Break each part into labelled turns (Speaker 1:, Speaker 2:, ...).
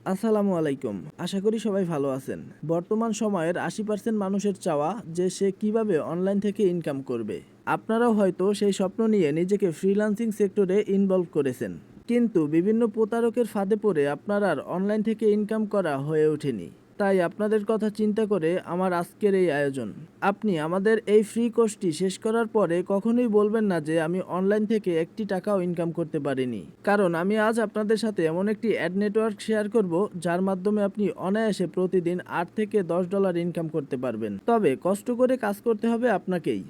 Speaker 1: আসসালামু আলাইকুম। আশা করি সবাই ভালো আছেন। বর্তমান সময়ের ৮০% মানুষের চাওয়া যে সে কিভাবে অনলাইন থেকে ইনকাম করবে। আপনারাও হয়তো সেই স্বপ্ন নিয়ে নিজেকে ফ্রিল্যান্সিং সেক্টরে ইনভলভ করেছেন। কিন্তু বিভিন্ন প্রতারকের ফাঁদে পড়ে আপনার আর অনলাইন থেকে ইনকাম করা হয়ে ওঠেনি। তাই আপনাদের কথা চিন্তা করে আমার আজকের এই আয়োজন। আপনি আমাদের এই ফ্রি কোর্সটি শেষ করার পরে কখনোই বলবেন না যে আমি অনলাইন থেকে একটি টাকাও ইনকাম করতে পারিনি। কারণ আমি আজ আপনাদের সাথে এমন একটি অ্যাড নেটওয়ার্ক শেয়ার করব যার মাধ্যমে আপনি অনায়াসে প্রতিদিন $8 থেকে $10 ইনকাম করতে পারবেন। তবে কষ্ট করে কাজ করতে হবে আপনাকেই।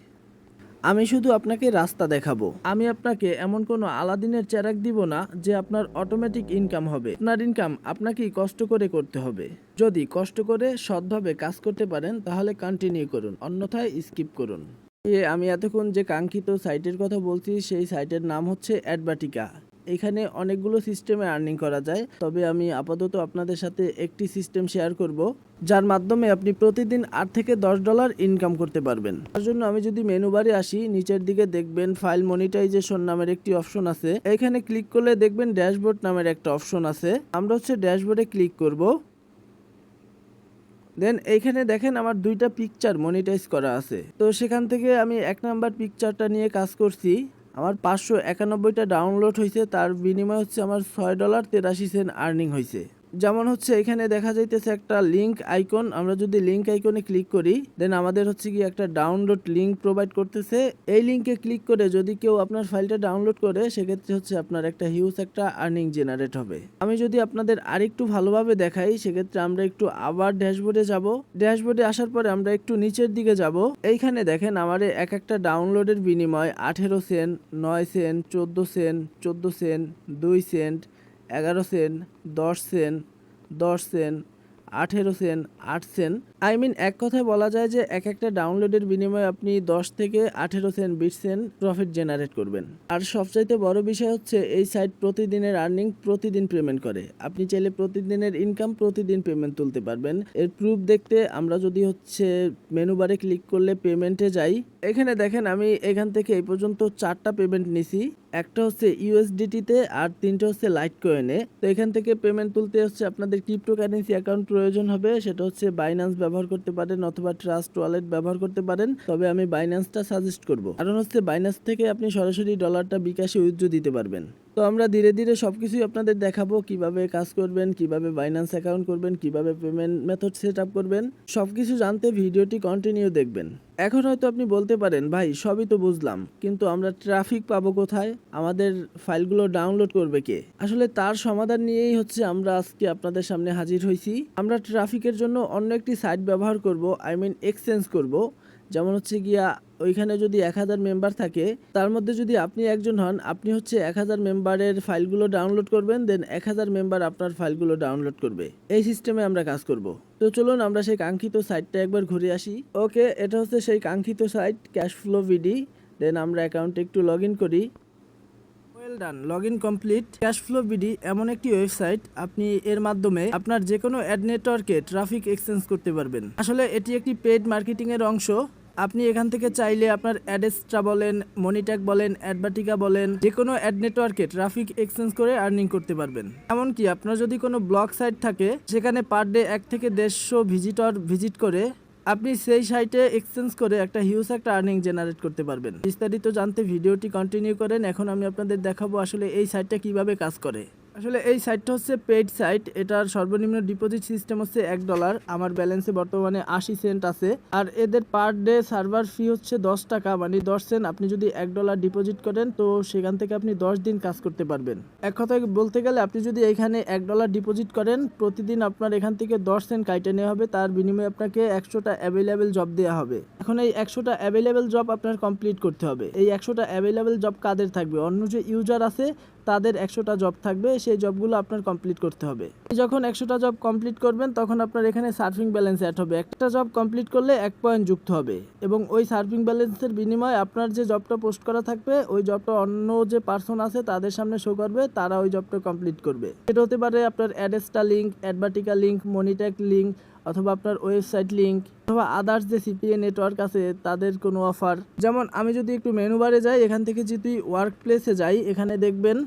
Speaker 1: আমি শুধু আপনাকে রাস্তা দেখাবো। আমি আপনাকে এমন কোনো আলাদিনের চেরাগ দিব না যে আপনার অটোমেটিক ইনকাম হবে। আপনার ইনকাম আপনাকেই কষ্ট করে করতে হবে। যদি কষ্ট করে সৎভাবে কাজ করতে পারেন তাহলে কন্টিনিউ করুন, অন্যথায় স্কিপ করুন। আমি এতক্ষণ যে কাঙ্ক্ষিত সাইটের কথা বলছি সেই সাইটের নাম হচ্ছে অ্যাডভাটিকা। এখানে অনেকগুলো সিস্টেমে আর্নিং করা যায়, তবে আমি আপাতত আপনাদের সাথে একটি সিস্টেম শেয়ার করব যার মাধ্যমে আপনি প্রতিদিন $8 থেকে $10 ইনকাম করতে পারবেন। তার জন্য আমি যদি মেনু বারে আসি, নিচের দিকে দেখবেন ফাইল মনিটাইজেশন নামের একটি অপশন আছে। এখানে ক্লিক করলে দেখবেন ড্যাশবোর্ড নামের একটা অপশন আছে। আমরা হচ্ছে ড্যাশবোর্ডে ক্লিক করব। দেন এইখানে দেখেন আমার দুইটা পিকচার মনিটাইজ করা আছে। তো সেখান থেকে আমি 1 নাম্বার পিকচারটা নিয়ে কাজ করছি। আমার 591টা ডাউনলোড হয়েছে, তার বিনিময়ে হচ্ছে আমার $6.83 আর্নিং হয়েছে। যেমন হচ্ছে এখানে দেখা যাইতেছে একটা লিংক আইকন। আমরা যদি লিংক আইকনে ক্লিক করি দেন আমাদের হচ্ছে কি একটা ডাউনলোড লিংক প্রোভাইড করতেছে। এই লিংকে ক্লিক করে যদি কেউ আপনার ফাইলটা ডাউনলোড করে সেক্ষেত্রে হচ্ছে আপনার একটা হিউজ একটা আর্নিং জেনারেট হবে। আমি যদি আপনাদের আরেকটু ভালোভাবে দেখাই সেক্ষেত্রে আমরা একটু আবার ড্যাশবোর্ডে যাব। ড্যাশবোর্ডে আসার পরে আমরা একটু নিচের দিকে যাব। এইখানে দেখেন আমার এক একটা ডাউনলোডের বিনিময় 18 cent, 9 cent, 14 cent, 14 cent, 2 cent, 11 cent, 10 cent, 10 cent, 18 cent, 8 cent. এক কথায় বলা যায় যে এক একটা ডাউনলোডের বিনিময়ে আপনি 10 থেকে 18 সেন্ট, 20 সেন্ট প্রফিট জেনারেট করবেন। আর সবচাইতে বড় বিষয় হচ্ছে এই সাইট প্রতিদিনের আর্নিং প্রতিদিন পেমেন্ট করে। আপনি চাইলে প্রতিদিনের ইনকাম প্রতিদিন পেমেন্ট তুলতে পারবেন। এর প্রুফ দেখতে আমরা যদি হচ্ছে মেনু বারে ক্লিক করলে পেমেন্টে যাই, এখানে দেখেন আমি এখান থেকে এই পর্যন্ত 4টা পেমেন্ট নিছি। একটা হচ্ছে ইউএসডিটিতে আর 3টা হচ্ছে লাইট কয়েনে। তো এখান থেকে পেমেন্ট তুলতে হচ্ছে আপনাদের ক্রিপ্টোকারেন্সি অ্যাকাউন্ট প্রয়োজন হবে। সেটা হচ্ছে বাইন্যান্স ব্যবহার করতে পারেন অথবা ট্রাস্ট ওয়ালেট ব্যবহার করতে পারেন। তবে আমি বাইন্যান্সটা সাজেস্ট করব, কারণ হচ্ছে বাইন্যান্স থেকে আপনি সরাসরি ডলারটা বিকাশে উইথড্র দিতে পারবেন। তো আমরা ধীরে ধীরে সবকিছুই আপনাদের দেখাবো, কিভাবে কাজ করবেন, কিভাবে বাইন্যান্স অ্যাকাউন্ট করবেন, কিভাবে পেমেন্ট মেথড সেট আপ করবেন। সবকিছু জানতে ভিডিওটি কন্টিনিউ দেখবেন। এখন হয়তো আপনি বলতে পারেন ভাই সবই তো বুঝলাম, কিন্তু আমরা ট্রাফিক পাবো কোথায়, আমাদের ফাইলগুলো ডাউনলোড করবে কে? আসলে তার সমাধান নিয়েই হচ্ছে আমরা আজকে আপনাদের সামনে হাজির হয়েছি। আমরা ট্রাফিকের জন্য অন্য একটি সাইট ব্যবহার করব, এক্সচেঞ্জ করব। যেমন হচ্ছে গিয়া ওইখানে যদি 1000 মেম্বার থাকে, তার মধ্যে যদি আপনি একজন হন, আপনি হচ্ছে 1000 মেম্বারের ফাইলগুলো ডাউনলোড করবেন, দেন 1000 মেম্বার আপনার ফাইলগুলো ডাউনলোড করবে। এই সিস্টেমে আমরা কাজ করব। তো চলুন আমরা সেই কাঙ্ক্ষিত সাইটটা একবার ঘুরে আসি। ওকে, এটা হচ্ছে সেই কাঙ্ক্ষিত সাইট ক্যাশফ্লো ভিডি। দেন আমরা অ্যাকাউন্টে একটু লগ ইন করি। Well done, log in complete. Cashflow BD এমন একটি ওয়েবসাইট, আপনি এর মাধ্যমে আপনার যে কোনো অ্যাড নেটওয়ার্কে ট্রাফিক এক্সচেঞ্জ করতে পারবেন। আসলে এটি একটি পেইড মার্কেটিং এর অংশ। আপনি এখান থেকে চাইলে আপনার অ্যাডেস্ট্রা বলেন, মনিট্যাগ বলেন, অ্যাডভাটিকা বলেন, যে কোনো অ্যাড নেটওয়ার্কে ট্রাফিক এক্সচেঞ্জ করে আর্নিং করতে পারবেন। এমনকি আপনার যদি কোনো ব্লগ সাইট থাকে সেখানে পার ডে 1 থেকে 150 ভিজিটর ভিজিট করে আপনি সেই সাইটে এক্সচেঞ্জ করে একটা হিউজ একটা আর্নিং জেনারেট করতে পারবেন। বিস্তারিত জানতে ভিডিওটি কন্টিনিউ করেন। এখন আমি আপনাদের দেখাবো আসলে এই সাইটটা কিভাবে কাজ করে। আসলে এই সাইটটা হচ্ছে পেইড সাইট। এটার সর্বনিম্ন ডিপোজিট সিস্টেম হচ্ছে $1। আমার ব্যালেন্সে বর্তমানে 80 সেন্ট আছে। আর এদের পার ডে সার্ভার ফি হচ্ছে 10 টাকা, মানে 10 সেন্ট। আপনি যদি $1 ডিপোজিট করেন তো সেখান থেকে আপনি 10 দিন কাজ করতে পারবেন। এক কথায় বলতে গেলে আপনি যদি এখানে $1 ডিপোজিট করেন, প্রতিদিন আপনার এখান থেকে 10 সেন্ট কাইটে নেওয়া হবে। তার বিনিময়ে আপনাকে 100টা অ্যাভেলেবেল জব দেওয়া হবে। এখন এই 100টা অ্যাভেলেবেল জব আপনার কমপ্লিট করতে হবে। এই 100টা অ্যাভেলেবেল জব কাদের থাকবে? অন্য যে ইউজার আছে তাদের 100টা জব থাকবে, সেই জবগুলো আপনার কমপ্লিট করতে হবে। যখন 100টা জব কমপ্লিট করবেন তখন আপনার এখানে সার্ফিং ব্যালেন্স অ্যাড হবে। একটা জব কমপ্লিট করলে 1 পয়েন্ট যুক্ত হবে এবং ওই সার্ফিং ব্যালেন্সের বিনিময়ে আপনার যে জবটা পোস্ট করা থাকবে ওই জবটা অন্য যে পার্সন আছে তাদের সামনে শো করবে, তারা ওই জবটা কমপ্লিট করবে। এটা হতে পারে আপনার অ্যাডেস্টা লিঙ্ক, অ্যাডভাটিকা লিঙ্ক, মনিট্যাগ লিঙ্ক, অথবা আপনার ওয়েবসাইট লিঙ্ক, অথবা আদার্স যে সিপিএ নেটওয়ার্ক আছে তাদের কোনো অফার। যেমন আমি যদি একটু মেনু বারে যাই, এখান থেকে যদি ওয়ার্ক প্লেসে যাই, এখানে দেখবেন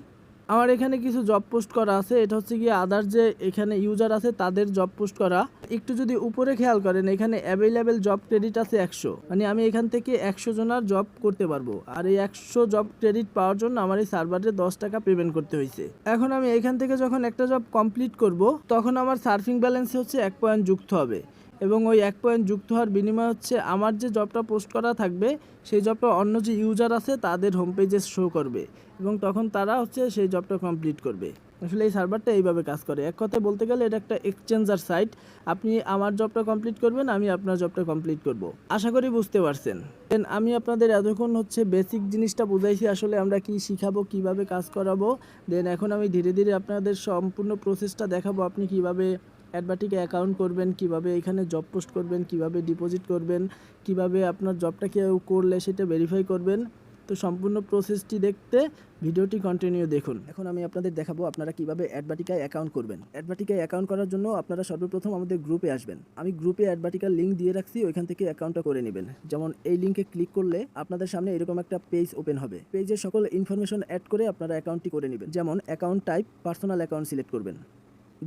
Speaker 1: আমার এখানে কিছু জব পোস্ট করা আছে, এটা হচ্ছে গিয়ে আদার যে এখানে ইউজার আছে তাদের জব পোস্ট করা। একটু যদি উপরে খেয়াল করেন এখানে অ্যাভেলেবেল জব ক্রেডিট আছে 100, মানে আমি এখান থেকে 100 জনের জব করতে পারবো। আর এই 100 জব ক্রেডিট পাওয়ার জন্য আমার এই সার্ভারে 10 টাকা পেমেন্ট করতে হয়েছে। এখন আমি এখান থেকে যখন একটা জব কমপ্লিট করব তখন আমার সার্ফিং ব্যালেন্স হচ্ছে 1 পয়েন্ট যুক্ত হবে, এবং ওই 1 পয়েন্ট যুক্ত হওয়ার বিনিময়ে হচ্ছে আমার যে জবটা পোস্ট করা থাকবে সেই জবটা অন্য যে ইউজার আছে তাদের হোম পেজে শো করবে, এবং তখন তারা হচ্ছে সেই জবটা কমপ্লিট করবে। আসলে এই সার্ভারটা এইভাবে কাজ করে। এক কথায় বলতে গেলে এটা একটা এক্সচেঞ্জার সাইট। আপনি আমার জবটা কমপ্লিট করবেন, আমি আপনার জবটা কমপ্লিট করব। আশা করি বুঝতে পারছেন। দেন আমি আপনাদের এতক্ষণ হচ্ছে বেসিক জিনিসটা বুঝাইছি, আসলে আমরা কি শিখাবো, কিভাবে কাজ করাবো। দেন এখন আমি ধীরে ধীরে আপনাদের সম্পূর্ণ প্রসেসটা দেখাবো, আপনি কিভাবে অ্যাডভাটিকে অ্যাকাউন্ট করবেন, কিভাবে এখানে জব পোস্ট করবেন, কিভাবে ডিপোজিট করবেন, কিভাবে আপনার জবটা কেউ করলে সেটা ভেরিফাই করবেন। তো সম্পূর্ণ প্রসেসটি দেখতে ভিডিওটি কন্টিনিউ দেখুন। এখন আমি আপনাদের দেখাবো আপনারা কিভাবে অ্যাডভাটিকায় অ্যাকাউন্ট করবেন। অ্যাডভাটিকায় অ্যাকাউন্ট করার জন্য আপনারা সর্বপ্রথম আমাদের গ্রুপে আসবেন। আমি গ্রুপে অ্যাডভাটিকার লিঙ্ক দিয়ে রাখছি, ওইখান থেকে অ্যাকাউন্টটা করে নেবেন। যেমন এই লিঙ্কে ক্লিক করলে আপনাদের সামনে এরকম একটা পেজ ওপেন হবে। পেজের সকল ইনফরমেশন অ্যাড করে আপনারা অ্যাকাউন্টটি করে নেবেন। যেমন account type personal account select করবেন।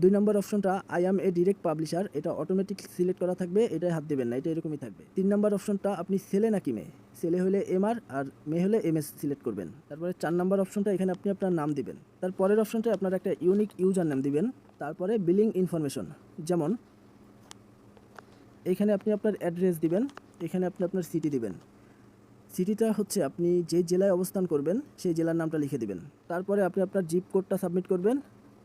Speaker 1: 2 নম্বর অপশনটা I am a direct publisher, এটা অটোমেটিক সিলেক্ট করা থাকবে, এটাই হাত দেবেন না, এটা এরকমই থাকবে। 3 নম্বর অপশনটা আপনি ছেলে নাকি মেয়ে, ছেলে হলে এমআর আর মেয়ে হলে এমএস সিলেক্ট করবেন। তারপরে 4 নম্বর অপশনটা এখানে আপনি আপনার নাম দিবেন। তারপরের অপশনটা আপনার একটা ইউনিক ইউজার নাম দিবেন। তারপরে বিলিং ইনফরমেশন, যেমন এখানে আপনি আপনার অ্যাড্রেস দিবেন, এখানে আপনি আপনার সিটি দিবেন। সিটিটা হচ্ছে আপনি যে জেলায় অবস্থান করবেন সেই জেলার নামটা লিখে দিবেন। তারপরে আপনি আপনার জিপ কোডটা সাবমিট করবেন।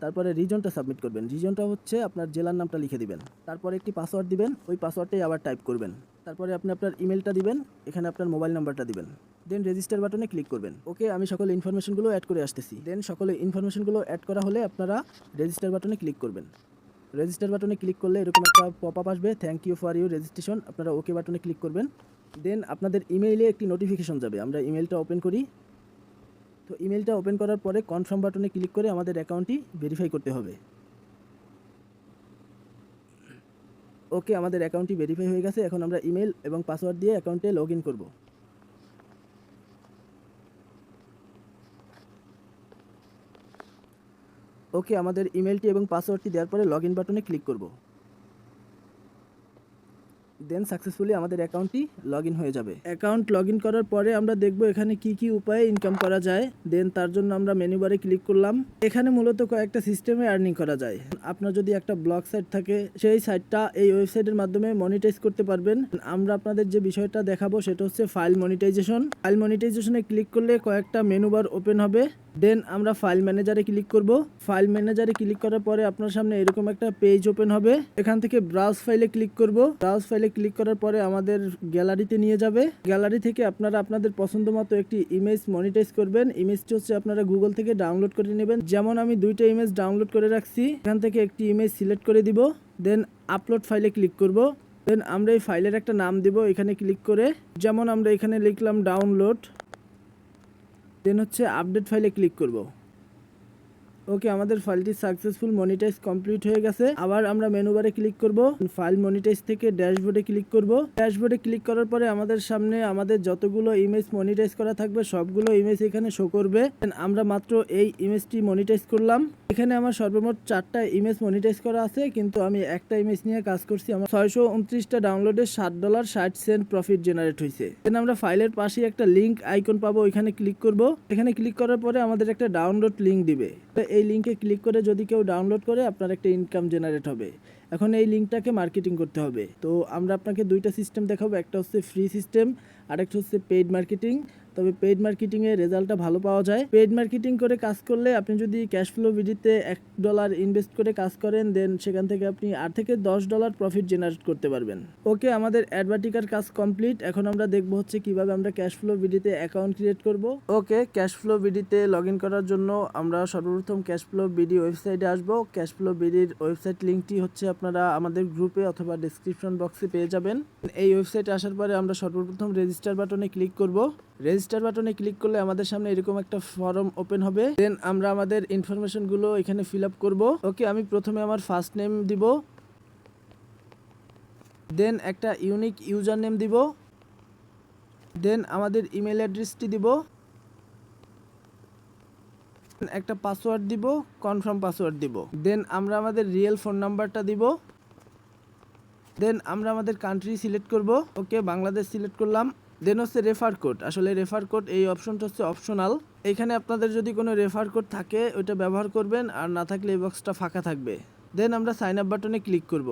Speaker 1: তারপরে রিজনটা সাবমিট করবেন, রিজনটা হচ্ছে আপনার জেলার নামটা লিখে দিবেন। তারপরে একটি পাসওয়ার্ড দিবেন, ওই পাসওয়ার্ডটাই আবার টাইপ করবেন। তারপরে আপনি আপনার ইমেলটা দিবেন, এখানে আপনার মোবাইল নাম্বারটা দিবেন। দেন রেজিস্টার বাটনে ক্লিক করবেন। ওকে, আমি সকল ইনফরমেশনগুলো অ্যাড করে আসতেছি। দেন সকল ইনফরমেশনগুলো অ্যাড করা হলে আপনারা রেজিস্টার বাটনে ক্লিক করবেন। রেজিস্টার বাটনে ক্লিক করলে এরকম একটা পপ আপ আসবে, thank you for your registration. আপনারা ওকে বাটনে ক্লিক করবেন। দেন আপনাদের ইমেইলে একটি নোটিফিকেশন যাবে। আমরা ইমেলটা ওপেন করি। তো ইমেলটা ওপেন করার পরে কনফার্ম বাটনে ক্লিক করে আমাদের অ্যাকাউন্টটি ভেরিফাই করতে হবে। ওকে, আমাদের অ্যাকাউন্টটি ভেরিফাই হয়ে গেছে। এখন আমরা ইমেল এবং পাসওয়ার্ড দিয়ে অ্যাকাউন্টে লগ ইন করবো। ওকে, আমাদের ইমেলটি এবং পাসওয়ার্ডটি দেওয়ার পরে লগ ইন বাটনে ক্লিক করব। দেন সাকসেসফুলি আমাদের অ্যাকাউন্টটি লগ ইন হয়ে যাবে। অ্যাকাউন্ট লগ ইন করার পরে আমরা দেখব এখানে কি কি উপায়ে ইনকাম করা যায়। দেন তার জন্য আমরা মেনু বারে ক্লিক করলাম। এখানে মূলত কয়েকটা সিস্টেমে আর্নিং করা যায়। আপনার যদি একটা ব্লগ সাইট থাকে সেই সাইটটা এই ওয়েবসাইটের মাধ্যমে মনিটাইজ করতে পারবেন। আমরা আপনাদের যে বিষয়টা দেখাবো সেটা হচ্ছে ফাইল মনিটাইজেশন। ফাইল মনিটাইজেশনে ক্লিক করলে কয়েকটা মেনু বার ওপেন হবে। দেন আমরা ফাইল ম্যানেজারে ক্লিক করব। ফাইল ম্যানেজারে ক্লিক করার পরে আপনার সামনে এরকম একটা পেজ ওপেন হবে। এখান থেকে ব্রাউজ ফাইলে ক্লিক করব। ব্রাউজ ফাইলে ক্লিক করার পরে আমাদের গ্যালারিতে নিয়ে যাবে। গ্যালারি থেকে আপনারা আপনাদের পছন্দ মতো একটি ইমেজ মনিটাইজ করবেন। ইমেজটি হচ্ছে আপনারা গুগল থেকে ডাউনলোড করে নেবেন। যেমন আমি 2টা ইমেজ ডাউনলোড করে রাখছি, এখান থেকে একটি ইমেজ সিলেক্ট করে দিব। দেন আপলোড ফাইলে ক্লিক করব। দেন আমরা এই ফাইলের একটা নাম দিব এখানে ক্লিক করে, যেমন আমরা এখানে লিখলাম ডাউনলোড। দেন হচ্ছে আপডেট ফাইলে ক্লিক করব। ওকে, আমাদের ফাইলটি সাকসেসফুল মনিটাইজ কমপ্লিট হয়ে গেছে। আবার আমরা মেনু বারে ক্লিক করব। ফাইল মনিটাইজ থেকে ড্যাশবোর্ডে ক্লিক করব। ড্যাশবোর্ডে ক্লিক করার পরে আমাদের সামনে আমাদের যতগুলো ইমেজ মনিটাইজ করা থাকবে সবগুলো ইমেজ এখানে শো করবে। আমরা মাত্র এই ইমেজটি মনিটাইজ করলাম। এখানে আমার সর্বমোট 4টা ইমেজ মনিটাইজ করা আছে, কিন্তু আমি একটা ইমেজ নিয়ে কাজ করছি। আমার 629টা ডাউনলোডে $7.60 প্রফিট জেনারেট হয়েছে। দেন আমরা ফাইলের পাশে একটা লিঙ্ক আইকন পাবো, এখানে ক্লিক করব। এখানে ক্লিক করার পরে আমাদের একটা ডাউনলোড লিঙ্ক দিবে। এই লিঙ্কে ক্লিক করে যদি কেউ ডাউনলোড করে আপনার একটা ইনকাম জেনারেট হবে। এখন এই লিঙ্কটাকে মার্কেটিং করতে হবে। তো আমরা আপনাকে 2টা সিস্টেম দেখাবো, একটা হচ্ছে ফ্রি সিস্টেম আর একটা হচ্ছে পেইড মার্কেটিং। তবে পেইড মার্কেটিংয়ের রেজাল্টটা ভালো পাওয়া যায়। পেইড মার্কেটিং করে কাজ করলে আপনি যদি ক্যাশ ফ্লো ভিডিওতে $1 ইনভেস্ট করে কাজ করেন, দেন সেখান থেকে আপনি $8 থেকে $10 প্রফিট জেনারেট করতে পারবেন। ওকে, আমাদের অ্যাডভার্টিকার কাজ কমপ্লিট। এখন আমরা দেখবো হচ্ছে কিভাবে আমরা ক্যাশ ফ্লো ভিডিওতে অ্যাকাউন্ট ক্রিয়েট করব। ওকে, ক্যাশ ফ্লো ভিডিওতে লগ ইন করার জন্য আমরা সর্বপ্রথম ক্যাশ ফ্লো ভিডিও ওয়েবসাইটে আসবো। ক্যাশ ফ্লো ভিডিওর ওয়েবসাইট লিঙ্কটি হচ্ছে আপনারা আমাদের গ্রুপে অথবা ডেসক্রিপশন বক্সে পেয়ে যাবেন। এই ওয়েবসাইটে আসার পরে আমরা সর্বপ্রথম রেজিস্টার বাটনে ক্লিক করব। রেজিস্টার বাটনে ক্লিক করলে আমাদের সামনে এরকম একটা ফর্ম ওপেন হবে। দেন আমরা আমাদের ইনফরমেশনগুলো এখানে ফিল আপ করবো। ওকে, আমি প্রথমে আমার ফার্স্ট নেম দিব। দেন একটা ইউনিক ইউজার নেম দিব। দেন আমাদের ইমেল অ্যাড্রেসটি দিব। একটা পাসওয়ার্ড দিব, কনফার্ম পাসওয়ার্ড দিব। দেন আমরা আমাদের রিয়েল ফোন নাম্বারটা দিব। দেন আমরা আমাদের কান্ট্রি সিলেক্ট করব। ওকে, বাংলাদেশ সিলেক্ট করলাম। দেন হচ্ছে রেফার কোড। আসলে রেফার কোড এই অপশনটা হচ্ছে অপশনাল। এখানে আপনাদের যদি কোনো রেফার কোড থাকে ওইটা ব্যবহার করবেন, আর না থাকলে এই বক্সটা ফাঁকা থাকবে। দেন আমরা সাইন আপ বাটনে ক্লিক করব।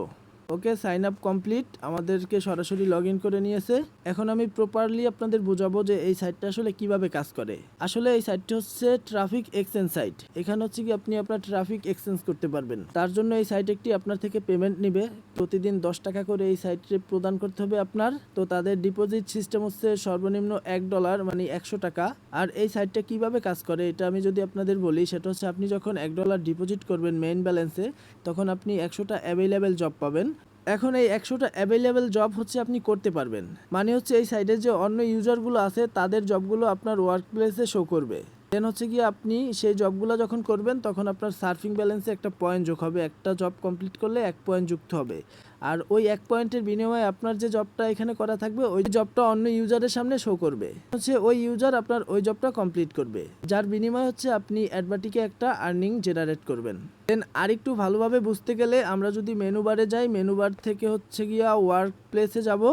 Speaker 1: ওকে, সাইন আপ কমপ্লিট, আমাদেরকে সরাসরি লগ ইন করে নিয়েছে। এখন আমি প্রপারলি আপনাদের বোঝাবো যে এই সাইটটা আসলে কিভাবে কাজ করে। আসলে এই সাইটটা হচ্ছে ট্রাফিক এক্সচেঞ্জ সাইট। এখানে হচ্ছে কি আপনি আপনার ট্রাফিক এক্সচেঞ্জ করতে পারবেন। তার জন্য এই সাইট একটি আপনার থেকে পেমেন্ট নেবে। প্রতিদিন 10 টাকা করে এই সাইটে প্রদান করতে হবে আপনার। তো তাদের ডিপোজিট সিস্টেম হচ্ছে সর্বনিম্ন $1 মানে 100 টাকা। আর এই সাইটটা কিভাবে কাজ করে এটা আমি যদি আপনাদের বলি, সেটা হচ্ছে আপনি যখন $1 ডিপোজিট করবেন মেইন ব্যালেন্সে, তখন আপনি 100টা অ্যাভেলেবেল জব পাবেন। এখন এই 100টা অ্যাভেলেবেল জব হচ্ছে আপনি করতে পারবেন, মানে হচ্ছে এই সাইডে যে অন্য ইউজারগুলো আছে তাদের জবগুলো আপনার ওয়ার্ক প্লেসে শো করবে। দেন হচ্ছে কি আপনি সেই জবগুলো যখন করবেন তখন আপনার সার্ফিং ব্যালেন্সে একটা পয়েন্ট যোগ হবে। একটা জব কমপ্লিট করলে 1 পয়েন্ট যুক্ত হবে। আর ওই 1 পয়েন্টের বিনিময়ে আপনার যে জবটা এখানে করা থাকবে ওই জবটা অন্য ইউজারের সামনে শো করবে। হচ্ছে ওই ইউজার আপনার ওই জবটা কমপ্লিট করবে, যার বিনিময়ে হচ্ছে আপনি অ্যাডভার্টিকে একটা আর্নিং জেনারেট করবেন। দেন আরেকটু ভালোভাবে বুঝতে গেলে আমরা যদি মেনু বারে যাই, মেনু বার থেকে হচ্ছে গিয়া ওয়ার্ক প্লেসে যাব।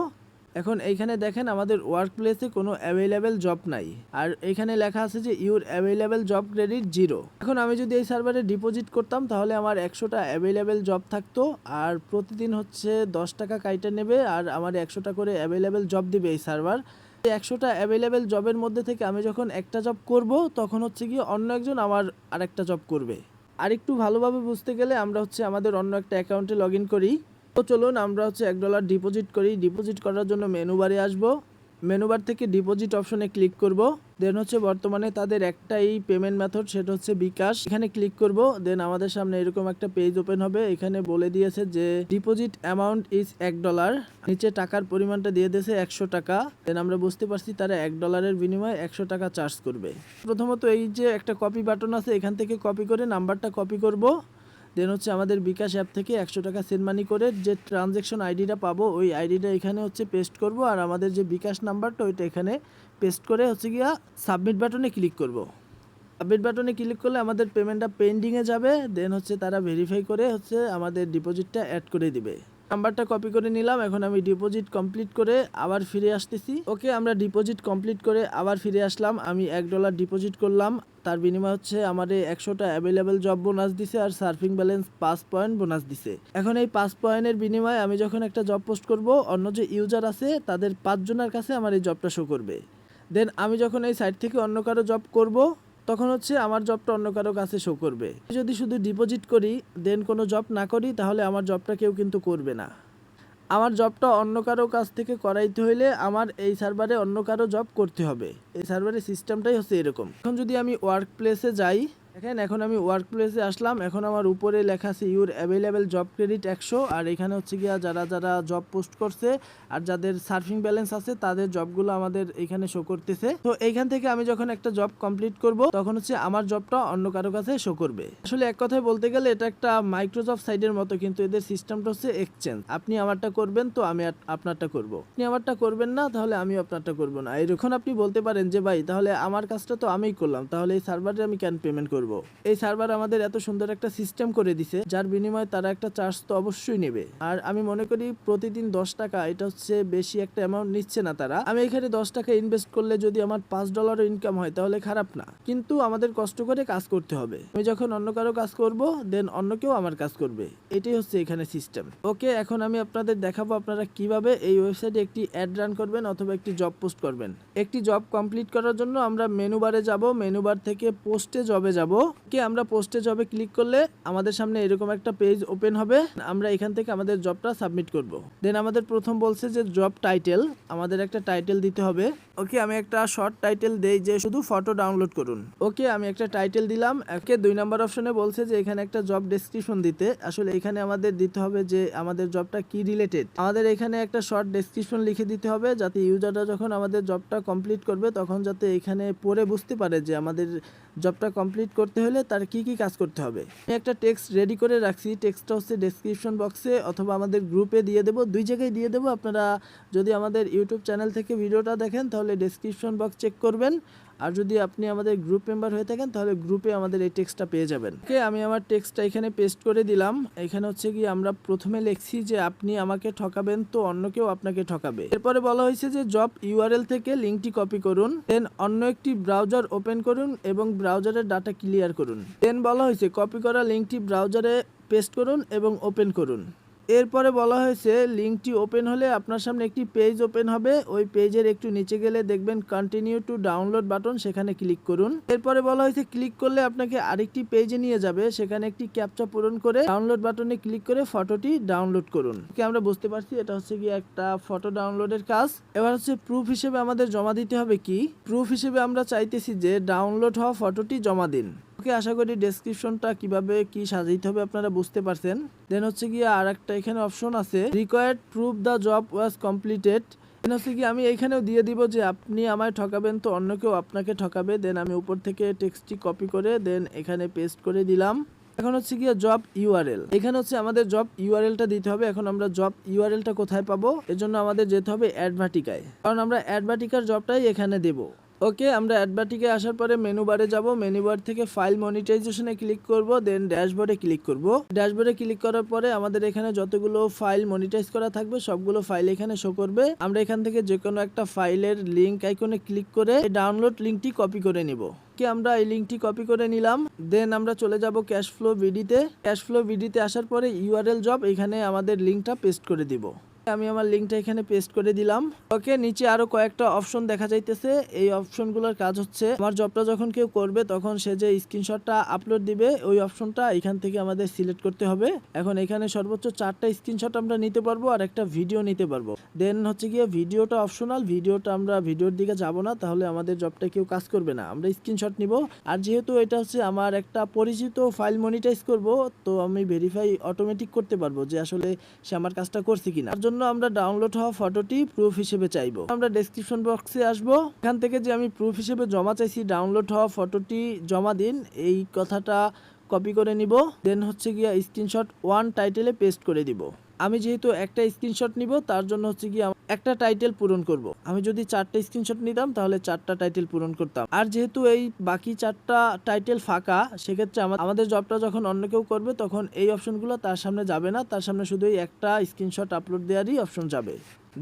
Speaker 1: এখন এইখানে দেখেন আমাদের ওয়ার্ক প্লেসে কোনো অ্যাভেলেবেল জব নাই, আর এখানে লেখা আছে যে ইউর অ্যাভেলেবেল জব ক্রেডিট 0। এখন আমি যদি এই সার্ভারে ডিপোজিট করতাম তাহলে আমার 100টা অ্যাভেলেবেল জব থাকতো, আর প্রতিদিন হচ্ছে 10 টাকা কাইটা নেবে, আর আমার 100টা করে অ্যাভেলেবেল জব দিবে এই সার্ভার। 100টা অ্যাভেলেবেল জবের মধ্যে থেকে আমি যখন একটা জব করব তখন হচ্ছে গিয়ে অন্য একজন আমার আরেকটা জব করবে। আর একটু ভালোভাবে বুঝতে গেলে আমরা হচ্ছে আমাদের অন্য একটা অ্যাকাউন্টে লগ ইন করি। তো চলুন আমরা হচ্ছে $1 ডিপোজিট করি। ডিপোজিট করার জন্য মেনু বারে আসবো। মেনু বার থেকে ডিপোজিট অপশনে ক্লিক করব। দেন হচ্ছে বর্তমানে তাদের একটাই পেমেন্ট মেথড, সেটা হচ্ছে বিকাশ। এখানে ক্লিক করব। দেন আমাদের সামনে এরকম একটা পেজ ওপেন হবে। এখানে বলে দিয়েছে যে ডিপোজিট অ্যামাউন্ট ইজ $1। নিচে টাকার পরিমাণটা দিয়ে দিয়েছে 100 টাকা। দেন আমরা বুঝতে পারছি তারা $1 বিনিময়ে 100 টাকা চার্জ করবে। প্রথমত এই যে একটা কপি বাটন আছে, এখান থেকে কপি করে নাম্বারটা কপি করব। দেন হচ্ছে আমাদের বিকাশ অ্যাপ থেকে 100 টাকা সেন্ড মানি করে যে ট্রানজ্যাকশন আইডিটা পাবো ওই আইডিটা এখানে হচ্ছে পেস্ট করব, আর আমাদের যে বিকাশ নাম্বারটা ওইটা এখানে পেস্ট করে হচ্ছে গিয়া সাবমিট বাটনে ক্লিক করব। সাবমিট বাটনে ক্লিক করলে আমাদের পেমেন্টটা পেন্ডিংয়ে যাবে। দেন হচ্ছে তারা ভেরিফাই করে হচ্ছে আমাদের ডিপোজিটটা অ্যাড করে দিবে। নাম্বারটা কপি করে নিলাম। এখন আমি ডিপোজিট কমপ্লিট করে আবার ফিরে আসতেছি। ওকে, আমরা ডিপোজিট কমপ্লিট করে আবার ফিরে আসলাম। আমি $1 ডিপোজিট করলাম, তার বিনিময়ে হচ্ছে আমার 100টা অ্যাভেলেবেল জব বোনাস দিছে, আর সার্ফিং ব্যালেন্স 5 পয়েন্ট বোনাস দিছে। এখন এই 5 পয়েন্টের বিনিময়ে আমি যখন একটা জব পোস্ট করব, অন্য যে ইউজার আছে তাদের 5 জনের কাছে আমার এই জবটা শো করবে। দেন আমি যখন এই সাইট থেকে অন্য কারো জব করব তখন হচ্ছে আমার জবটা অন্য কারো কাছে শো করবে। যদি শুধু ডিপোজিট করি দেন কোনো জব না করি তাহলে আমার জবটা কেউ কিন্তু করবে না। আমার জবটা অন্য কারো কাছ থেকে করাইতে হইলে আমার এই সার্ভারে অন্য কারো জব করতে হবে। এই সার্ভারের সিস্টেমটাই হচ্ছে এরকম। এখন যদি আমি ওয়ার্ক প্লেসে যাই, দেখেন এখন আমি ওয়ার্ক প্লেসে আসলাম। এখন আমার উপরে লেখা আছে ইউর অ্যাভেলেবেল জব ক্রেডিট 100, আর এখানে হচ্ছে গিয়া যারা যারা জব পোস্ট করছে আর যাদের সার্ফিং ব্যালেন্স আছে তাদের জবগুলো আমাদের এখানে শো করতেছে। তো এইখান থেকে আমি যখন একটা জব কমপ্লিট করব তখন হচ্ছে আমার জবটা অন্য কারো কাছে শো করবে। আসলে এক কথায় বলতে গেলে এটা একটা মাইক্রোসফট সাইটের মতো, কিন্তু এদের সিস্টেমটা হচ্ছে এক্সচেঞ্জ। আপনি আমারটা করবেন তো আমি আপনারটা করব, আপনি আমারটা করবেন না তাহলে আমি আপনারটা করব না। এরকম আপনি বলতে পারেন যে ভাই তাহলে আমার কাজটা তো আমিই করলাম, তাহলে এই সার্ভারে আমি কেন পেমেন্ট করব? এই সার্ভার আমাদের এত সুন্দর একটা সিস্টেম করে দিছে যার বিনিময়ে তারা একটা চার্জ তো অবশ্যই নেবে। আর আমি মনে করি প্রতিদিন 10 টাকা, এটা হচ্ছে বেশি একটা অ্যামাউন্ট নিচ্ছে না তারা। আমি এখানে 10 টাকা ইনভেস্ট করলে যদি আমার $5 ইনকাম হয় তাহলে খারাপ না, কিন্তু আমাদের কষ্ট করে কাজ করতে হবে। আমি যখন অন্য কারো কাজ করব দেন অন্য কেউ আমার কাজ করবে, এটাই হচ্ছে এখানে সিস্টেম। ওকে, এখন আমি আপনাদের দেখাবো আপনারা কিভাবে এই ওয়েবসাইটে একটি অ্যাড রান করবেন অথবা একটি জব পোস্ট করবেন। একটি জব কমপ্লিট করার জন্য আমরা মেনু বারে যাব। মেনু বার থেকে পোস্টে জবে যাব। আমরা পোস্টে জবে ক্লিক করলে আমাদের সামনে এরকম একটা পেজ ওপেন হবে। আমরা এখান থেকে আমাদের জবটা সাবমিট করব। দেন আমাদের প্রথম বলছে যে জব টাইটেল, আমাদের একটা টাইটেল দিতে হবে। ওকে, আমি একটা শর্ট টাইটেল দেই যে শুধু ফটো ডাউনলোড করুন। ওকে, আমি একটা টাইটেল দিলাম। একে 2 নাম্বার অপশনে বলছে যে এখানে একটা জব ডেসক্রিপশন দিতে। আসলে এখানে আমাদের দিতে হবে যে আমাদের জবটা কি রিলেটেড। আমাদের এখানে একটা শর্ট ডেসক্রিপশন লিখে দিতে হবে যাতে ইউজাররা যখন আমাদের জবটা কমপ্লিট করবে তখন যাতে এখানে পড়ে বুঝতে পারে যে আমাদের জবটা কমপ্লিট করতে হলে তার কি কি কাজ করতে হবে। আমি একটা টেক্সট রেডি করে রাখছি। টেক্সটটা হচ্ছে ডেসক্রিপশন বক্সে অথবা আমাদের গ্রুপে দিয়ে দেবো, 2 জায়গায় দিয়ে দেবো। আপনারা যদি আমাদের ইউটিউব চ্যানেল থেকে ভিডিওটা দেখেন তাহলে ডেসক্রিপশন বক্স চেক করবেন, আর যদি আপনি আমাদের গ্রুপ মেম্বার হয়ে থাকেন তাহলে গ্রুপে আমাদের এই টেক্সটটা পেয়ে যাবেন। ওকে, আমি আমার টেক্সটটা এখানে পেস্ট করে দিলাম। এখানে হচ্ছে কি আমরা প্রথমে লিখছি যে আপনি আমাকে ঠকাবেন তো অন্য কেউ আপনাকে ঠকাবে। এরপরে বলা হয়েছে যে জব ইউআরএল থেকে লিঙ্কটি কপি করুন, দেন অন্য একটি ব্রাউজার ওপেন করুন এবং ব্রাউজারের ডাটা ক্লিয়ার করুন। দেন বলা হয়েছে কপি করা লিঙ্কটি ব্রাউজারে পেস্ট করুন এবং ওপেন করুন। এরপরে বলা হয়েছে লিঙ্কটি ওপেন হলে আপনার সামনে একটি পেজ ওপেন হবে। ওই পেজের একটু নিচে গেলে দেখবেন কন্টিনিউ টু ডাউনলোড বাটন, সেখানে ক্লিক করুন। এরপরে বলা হয়েছে ক্লিক করলে আপনাকে আরেকটি পেজে নিয়ে যাবে, সেখানে একটি ক্যাপচা পূরণ করে ডাউনলোড বাটনে ক্লিক করে ফটোটি ডাউনলোড করুন। কি আমরা বুঝতে পারছি এটা হচ্ছে কি একটা ফটো ডাউনলোডের কাজ। এবার হচ্ছে প্রুফ হিসেবে আমাদের জমা দিতে হবে কি, প্রুফ হিসেবে আমরা চাইতেছি যে ডাউনলোড হওয়া ফটোটি জমা দিন। ওকে, আশা করি ডেসক্রিপশনটা কিভাবে কি সাজাইতে হবে আপনারা বুঝতে পারছেন। দেন হচ্ছে কি আর একটা এখানে অপশন আছে required proof the job was completed. Then হচ্ছে কি আমি এইখানেও দিয়ে দিব যে আপনি আমায় ঠকাবেন তো অন্য কেউ আপনাকে ঠকাবে। দেন আমি উপর থেকে টেক্সটটি কপি করে দেন এখানে পেস্ট করে দিলাম। এখন হচ্ছে কি জব ইউআরএল, এখানে হচ্ছে আমাদের জব ইউআরএলটা দিতে হবে। এখন আমরা জব ইউআরএলটা কোথায় পাবো, এর জন্য আমাদের যেতে হবে অ্যাডভার্টিকায়, কারণ আমরা অ্যাডভার্টিকার জবটাই এখানে দেব। ওকে, আমরা অ্যাডভার্টিকে আসার পরে মেনু বারে যাব, মেনু বার থেকে ফাইল মনিটাইজেশনে ক্লিক করব, দেন ড্যাশবোর্ডে ক্লিক করব। ড্যাশবোর্ডে ক্লিক করার পরে আমাদের এখানে যতগুলো ফাইল মনিটাইজ করা থাকবে সবগুলো ফাইল এখানে শো করবে। আমরা এখান থেকে যে কোনো একটা ফাইলের লিংক আইকনে ক্লিক করে ডাউনলোড লিংকটি কপি করে নিব। আমরা এই লিঙ্কটি কপি করে নিলাম। দেন আমরা চলে যাব ক্যাশফ্লো ভিডিতে। ক্যাশফ্লো ভিডিতে আসার পরে ইউআরএল জব, এখানে আমাদের লিঙ্কটা পেস্ট করে দিব। আমি আমার লিঙ্কটা এখানে পেস্ট করে দিলাম। ওকে, নিচে আরো কয়েকটা অপশন দেখা যাইতেছে। এই অপশনগুলোর কাজ হচ্ছে আমার জবটা যখন কেউ করবে তখন সে যে স্ক্রিনশটটা আপলোড দিবে ওই অপশনটা এখান থেকে আমাদের সিলেক্ট করতে হবে। এখন এখানে সর্বোচ্চ 4টা স্ক্রিনশট আমরা নিতে পারবো আর একটা ভিডিও নিতে পারবো। দেন হচ্ছে গিয়ে ভিডিওটা অপশনাল, ভিডিওটা আমরা ভিডিওর দিকে যাব না, তাহলে আমাদের জবটা কেউ কাজ করবে না, আমরা স্ক্রিনশট নিব। আর যেহেতু এটা হচ্ছে আমার একটা পরিচিত ফাইল মনিটাইজ করব, তো আমি ভেরিফাই অটোমেটিক করতে পারবো যে আসলে সে আমার কাজটা করছে কিনা। তার জন্য আমরা ডাউনলোড হওয়া ফটোটি প্রুফ হিসেবে চাইবো। আমরা ডেসক্রিপশন বক্সে আসবো, এখান থেকে যে আমি প্রুফ হিসেবে জমা চাইছি ডাউনলোড হওয়া ফটোটি জমা দিন, এই কথাটা কপি করে নিব। দেন হচ্ছে গিয়া স্ক্রিনশট 1 টাইটেলে পেস্ট করে দিব। আমি যেহেতু একটা স্ক্রিনশট নিব তার জন্য হচ্ছে গিয়ে একটা টাইটেল পূরণ করব। আমি যদি 4টা স্ক্রিনশট নিতাম তাহলে 4টা টাইটেল পূরণ করতাম। আর যেহেতু এই বাকি 4টা টাইটেল ফাঁকা, সেক্ষেত্রে আমাদের জবটা যখন অন্য কেউ করবে তখন এই অপশনগুলো তার সামনে যাবে না, তার সামনে শুধু একটা স্ক্রিনশট আপলোড দেওয়ারই অপশন যাবে।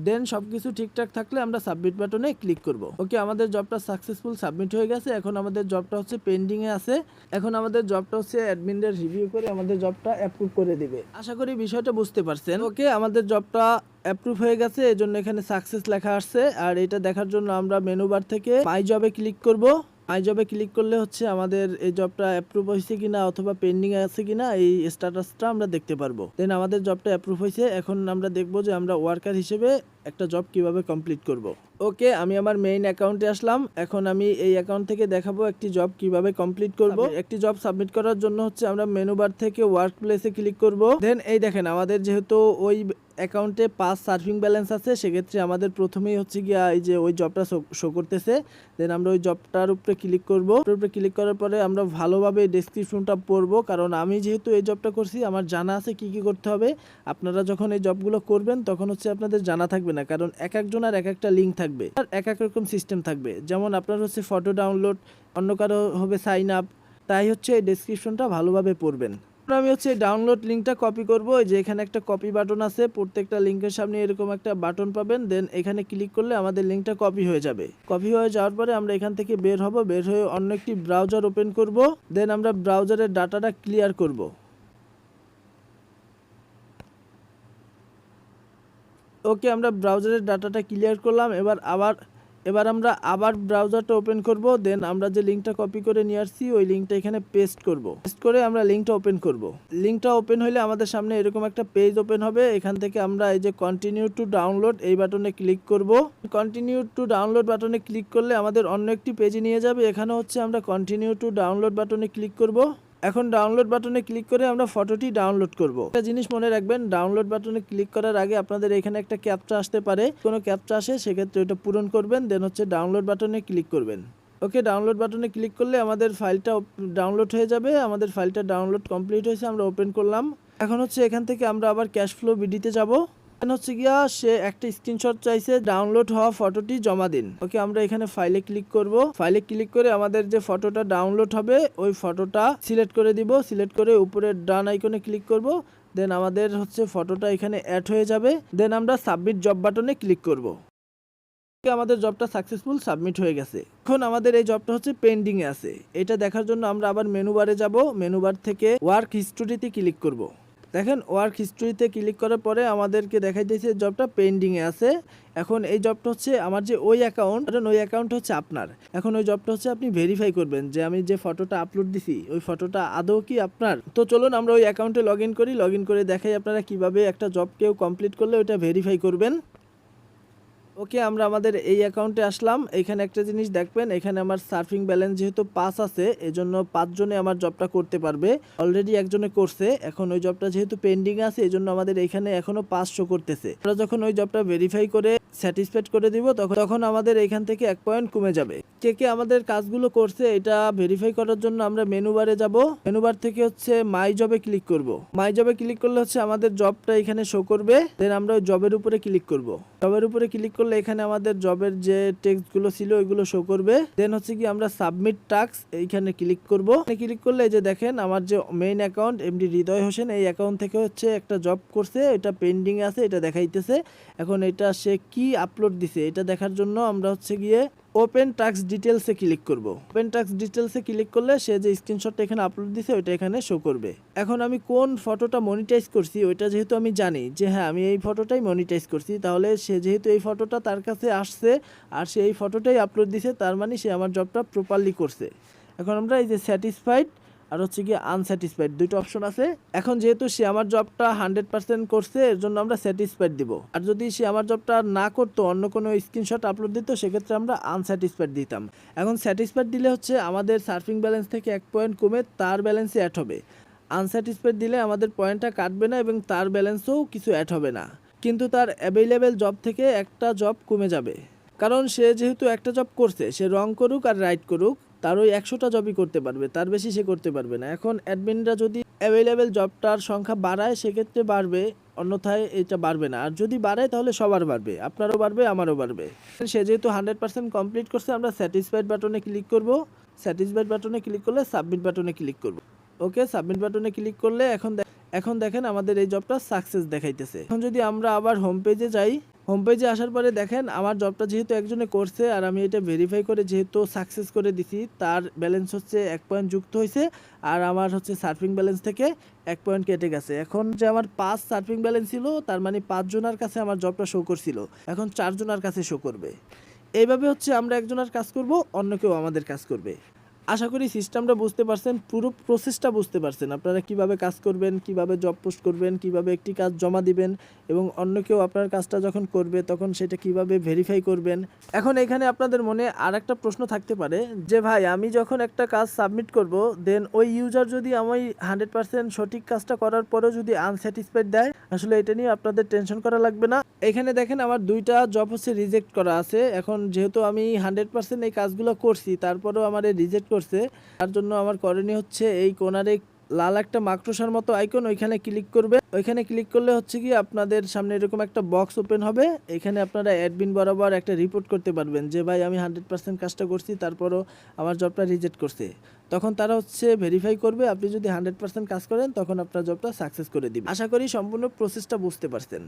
Speaker 1: দেন সবকিছু ঠিকঠাক থাকলে আমরা সাবমিট বাটনে ক্লিক করব। ওকে, আমাদের জবটা সাকসেসফুল সাবমিট হয়ে গেছে। এখন আমাদের জবটা হচ্ছে পেন্ডিং এ আছে। এখন আমাদের জবটা হচ্ছে অ্যাডমিনদের রিভিউ করে আমাদের জবটা অ্যাপ্রুভ করে দিবে। আশা করি বিষয়টা বুঝতে পারছেন। ওকে, আমাদের জবটা অ্যাপ্রুভ হয়ে গেছে, এজন্য এখানে সাকসেস লেখা আসছে। আর এটা দেখার জন্য আমরা মেনু বার থেকে মাই জবে ক্লিক করব। মাই জবে ক্লিক করলে হচ্ছে আমাদের এই জবটা অ্যাপ্রুভ হয়েছে কিনা অথবা পেন্ডিং আছে কিনা এই স্ট্যাটাসটা আমরা দেখতে পারবো। দেন আমাদের জবটা অ্যাপ্রুভ হয়েছে। এখন আমরা দেখবো যে আমরা ওয়ার্কার হিসেবে একটা জব কিভাবে কমপ্লিট করব। ওকে, আমি আমার মেইন অ্যাকাউন্টে আসলাম। এখন আমি এই অ্যাকাউন্ট থেকে দেখাবো একটি জব কিভাবে কমপ্লিট করব। একটি জব সাবমিট করার জন্য হচ্ছে আমরা মেনু বার থেকে ওয়ার্ক প্লেসে ক্লিক করব। দেন এই দেখেন আমাদের যেহেতু ওই অ্যাকাউন্টে 5 সার্ভিং ব্যালেন্স আছে, সেক্ষেত্রে আমাদের প্রথমেই হচ্ছে গিয়া এই যে ওই জবটা শো করতেছে। দেন আমরা ওই জবটার উপরে ক্লিক করব। উপরে ক্লিক করার পরে আমরা ভালোভাবে ডেসক্রিপশনটা পড়বো, কারণ আমি যেহেতু এই জবটা করছি আমার জানা আছে কি কি করতে হবে। আপনারা যখন এই জবগুলো করবেন তখন হচ্ছে আপনাদের জানা থাকবে না, কারণ এক একজনের এক একটা লিঙ্ক থাকবে আর এক এক রকম সিস্টেম থাকবে। যেমন আপনার হচ্ছে ফটো ডাউনলোড, অন্য কারো হবে সাইন আপ, তাই হচ্ছে এই ডেসক্রিপশনটা ভালোভাবে পড়বেন। আমি হচ্ছে ডাউনলোড লিঙ্কটা কপি করব। যে এখানে একটা কপি বাটন আছে, প্রত্যেকটা লিঙ্কের সামনে এরকম একটা বাটন পাবেন। দেন এখানে ক্লিক করলে আমাদের লিঙ্কটা কপি হয়ে যাবে। কপি হয়ে যাওয়ার পরে আমরা এখান থেকে বের হব, বের হয়ে অন্য একটি ব্রাউজার ওপেন করব। দেন আমরা ব্রাউজারের ডাটাটা ক্লিয়ার করব। ওকে, আমরা ব্রাউজারের ডাটাটা ক্লিয়ার করলাম। এবার আমরা আবার ব্রাউজারটা ওপেন করব। দেন আমরা যে লিঙ্কটা কপি করে নিয়ে আসছি ওই লিঙ্কটা এখানে পেস্ট করব। পেস্ট করে আমরা লিঙ্কটা ওপেন করব। লিঙ্কটা ওপেন হলে আমাদের সামনে এরকম একটা পেজ ওপেন হবে। এখান থেকে আমরা এই যে কন্টিনিউ টু ডাউনলোড এই বাটনে ক্লিক করব। কন্টিনিউ টু ডাউনলোড বাটনে ক্লিক করলে আমাদের অন্য একটি পেজে নিয়ে যাবে। এখানে হচ্ছে আমরা কন্টিনিউ টু ডাউনলোড বাটনে ক্লিক করব। এখন ডাউনলোড বাটনে ক্লিক করে আমরা ফটোটি ডাউনলোড করব। একটা জিনিস মনে রাখবেন, ডাউনলোড বাটনে ক্লিক করার আগে আপনাদের এখানে একটা ক্যাপচা আসতে পারে। কোনো ক্যাপচা আসে সেক্ষেত্রে ওটা পূরণ করবেন, দেন হচ্ছে ডাউনলোড বাটনে ক্লিক করবেন। ওকে, ডাউনলোড বাটনে ক্লিক করলে আমাদের ফাইলটা ডাউনলোড হয়ে যাবে। আমাদের ফাইলটা ডাউনলোড কমপ্লিট হয়েছে, আমরা ওপেন করলাম। এখন হচ্ছে এখান থেকে আমরা আবার ক্যাশফ্লো ভিডিতে যাব। হচ্ছে গিয়া সে একটা স্ক্রিনশট চাইছে, ডাউনলোড হওয়া ফটোটি জমা দিন। ওকে, আমরা এখানে ফাইলে ক্লিক করব। ফাইলে ক্লিক করে আমাদের যে ফটোটা ডাউনলোড হবে ওই ফটোটা সিলেক্ট করে দিব। সিলেক্ট করে উপরে ডান আইকনে ক্লিক করব। দেন আমাদের হচ্ছে ফটোটা এখানে অ্যাড হয়ে যাবে। দেন আমরা সাবমিট জব বাটনে ক্লিক করব। আমাদের জবটা সাকসেসফুল সাবমিট হয়ে গেছে। এখন আমাদের এই জবটা হচ্ছে পেন্ডিং এ আছে। এটা দেখার জন্য আমরা আবার মেনু বারে যাব। মেনু বার থেকে ওয়ার্ক হিস্টোরিতে ক্লিক করব। দেখেন ওয়ার্ক হিস্টোরিতে ক্লিক করার পরে আমাদেরকে দেখাই দিয়েছে জবটা পেন্ডিং এ আছে। এখন এই জবটা হচ্ছে আমার যে ওই অ্যাকাউন্ট হচ্ছে আপনার। এখন ওই জবটা হচ্ছে আপনি ভেরিফাই করবেন যে আমি যে ফটোটা আপলোড দিছি ওই ফটোটা আদৌ কি আপনার। তো চলুন আমরা ওই অ্যাকাউন্টে লগ ইন করি। লগ ইন করে দেখাই আপনারা কিভাবে একটা জব কেউ কমপ্লিট করলে ওইটা ভেরিফাই করবেন। ওকে, আমরা আমাদের এই অ্যাকাউন্টে আসলাম। এখানে একটা জিনিস দেখবেন, এখানে আমার সার্ফিং ব্যালেন্স যেহেতু 5 আছে এজন্য 5 জনে আমার জবটা করতে পারবে। অলরেডি একজনে করছে। এখন ওই জবটা যেহেতু পেন্ডিং আছে এজন্য আমাদের এখানে এখনো 5 শো করতেছে। আমরা যখন ওই জবটা ভেরিফাই করে স্যাটিসফাইড করে দিব তখন আমাদের এখান থেকে 1 পয়েন্ট কমে যাবে। কে কে আমাদের কাজগুলো করছে এটা ভেরিফাই করার জন্য আমরা মেনু বারে যাব। মেনু বার থেকে হচ্ছে মাই জবে ক্লিক করব। মাই জবে ক্লিক করলে হচ্ছে আমাদের জবটা এখানে শো করবে। দেন আমরা ওই জবের উপরে ক্লিক করব। জবের উপরে ক্লিক করলে এখানে আমাদের জবের যে টেক্সটগুলো ছিল ওইগুলো শো করবে। দেন হচ্ছে কি আমরা সাবমিট টাস্ক এইখানে ক্লিক করব। ক্লিক করলে এই যে দেখেন আমার যে মেইন অ্যাকাউন্ট এমডি হৃদয় হোসেন এই অ্যাকাউন্ট থেকে হচ্ছে একটা জব করছে, এটা পেন্ডিং আছে, এটা দেখাইতেছে। এখন এটা সে কি আপলোড দিছে এটা দেখার জন্য আমরা হচ্ছে গিয়ে ওপেন টাস্ক ডিটেলসে ক্লিক করব। ওপেন টাস্ক ডিটেলসে ক্লিক করলে সে যে স্ক্রিনশটটা এখানে আপলোড দিছে ওইটা এখানে শো করবে। এখন আমি কোন ফটোটা মনিটাইজ করছি ওইটা যেহেতু আমি জানি যে হ্যাঁ আমি এই ফটোটাই মনিটাইজ করছি, তাহলে সে যেহেতু এই ফটোটা তার কাছে আসছে আর সে এই ফটোটাই আপলোড দিছে তার মানে সে আমার জবটা প্রপারলি করছে। এখন আমরা এই যে স্যাটিসফাইড আর হচ্ছে কি আনস্যাটিসফাইড দুটো অপশন আছে। এখন যেহেতু সে আমার জবটা 100% করছে এর জন্য আমরা স্যাটিসফাইড দিব। আর যদি সে আমার জবটা না করতো অন্য কোনো স্ক্রিনশট আপলোড দিত সেক্ষেত্রে আমরা আনস্যাটিসফাইড দিতাম। এখন স্যাটিসফাইড দিলে হচ্ছে আমাদের সার্ফিং ব্যালেন্স থেকে 1 পয়েন্ট কমে তার ব্যালেন্সে অ্যাড হবে। আনস্যাটিসফাইড দিলে আমাদের পয়েন্টটা কাটবে না এবং তার ব্যালেন্সও কিছু অ্যাড হবে না, কিন্তু তার অ্যাভেলেবেল জব থেকে একটা জব কমে যাবে। কারণ সে যেহেতু একটা জব করছে সে রং করুক আর রাইট করুক তার ওই 100টা জবই করতে পারবে, তার বেশি সে করতে পারবে না। এখন অ্যাডমিনরা যদি অ্যাভেলেবেল জবটার সংখ্যা বাড়ায় সেক্ষেত্রে বাড়বে, অন্যথায় এটা বাড়বে না। আর যদি বাড়ায় তাহলে সবার বাড়বে, আপনারও বাড়বে আমারও বাড়বে। সে যেহেতু 100% কমপ্লিট করছে আমরা স্যাটিসফাইড বাটনে ক্লিক করব। স্যাটিসফাইড বাটনে ক্লিক করলে সাবমিট বাটনে ক্লিক করব। ওকে, সাবমিট বাটনে ক্লিক করলে এখন দেখেন আমাদের এই জবটা সাকসেস দেখাইতেছে। এখন যদি আমরা আবার হোম পেজে যাই, হোম পেজে আসার পরে দেখেন আমার জবটা যেহেতু একজনে করছে আর আমি এটা ভেরিফাই করে যেহেতু সাকসেস করে দিছি তার ব্যালেন্স হচ্ছে 1 পয়েন্ট যুক্ত হয়েছে আর আমার হচ্ছে সার্ফিং ব্যালেন্স থেকে 1 পয়েন্ট কেটে গেছে। এখন যে আমার 5 সার্ফিং ব্যালেন্স ছিল তার মানে 5 জনের কাছে আমার জবটা শো করছিল, এখন 4 জনের কাছে শো করবে। এইভাবে হচ্ছে আমরা একজনের কাজ করব, অন্য কেউ আমাদের কাজ করবে। আশা করি সিস্টেমটা বুঝতে পারছেন, পুরো প্রসেসটা বুঝতে পারছেন আপনারা কিভাবে কাজ করবেন, কিভাবে জব পোস্ট করবেন, কিভাবে একটি কাজ জমা দিবেন এবং অন্য কেউ আপনার কাজটা যখন করবে তখন সেটা কিভাবে ভেরিফাই করবেন। এখন এখানে আপনাদের মনে আরেকটা প্রশ্ন থাকতে পারে যে ভাই আমি যখন একটা কাজ সাবমিট করব দেন ওই ইউজার যদি আমি 100% সঠিক কাজটা করার পরেও যদি আনস্যাটিসফাইড দেয়, আসলে এটা নিয়ে আপনাদের টেনশন করা লাগবে না। এখানে দেখেন আমার 2টা জব হচ্ছে রিজেক্ট করা আছে। এখন যেহেতু আমি 100% এই কাজগুলো করছি তারপরেও আমার রিজেক্ট করছে, তার জন্য আমার করণীয় হচ্ছে এই কোণারে লাল একটা মাকড়সার মতো আইকন ওইখানে ক্লিক করবে। ওইখানে ক্লিক করলে হচ্ছে কি আপনাদের সামনে এরকম একটা বক্স ওপেন হবে, এখানে আপনারা অ্যাডমিন বরাবর একটা রিপোর্ট করতে পারবেন যে ভাই আমি 100% কাজটা করছি তারপরও আমার জবটা রিজেক্ট করছে। তখন তারা হচ্ছে ভেরিফাই করবে, আপনি যদি 100% কাজ করেন তখন আপনার জবটা সাকসেস করে দিবে। আশা করি সম্পূর্ণ প্রসেসটা বুঝতে পারছেন।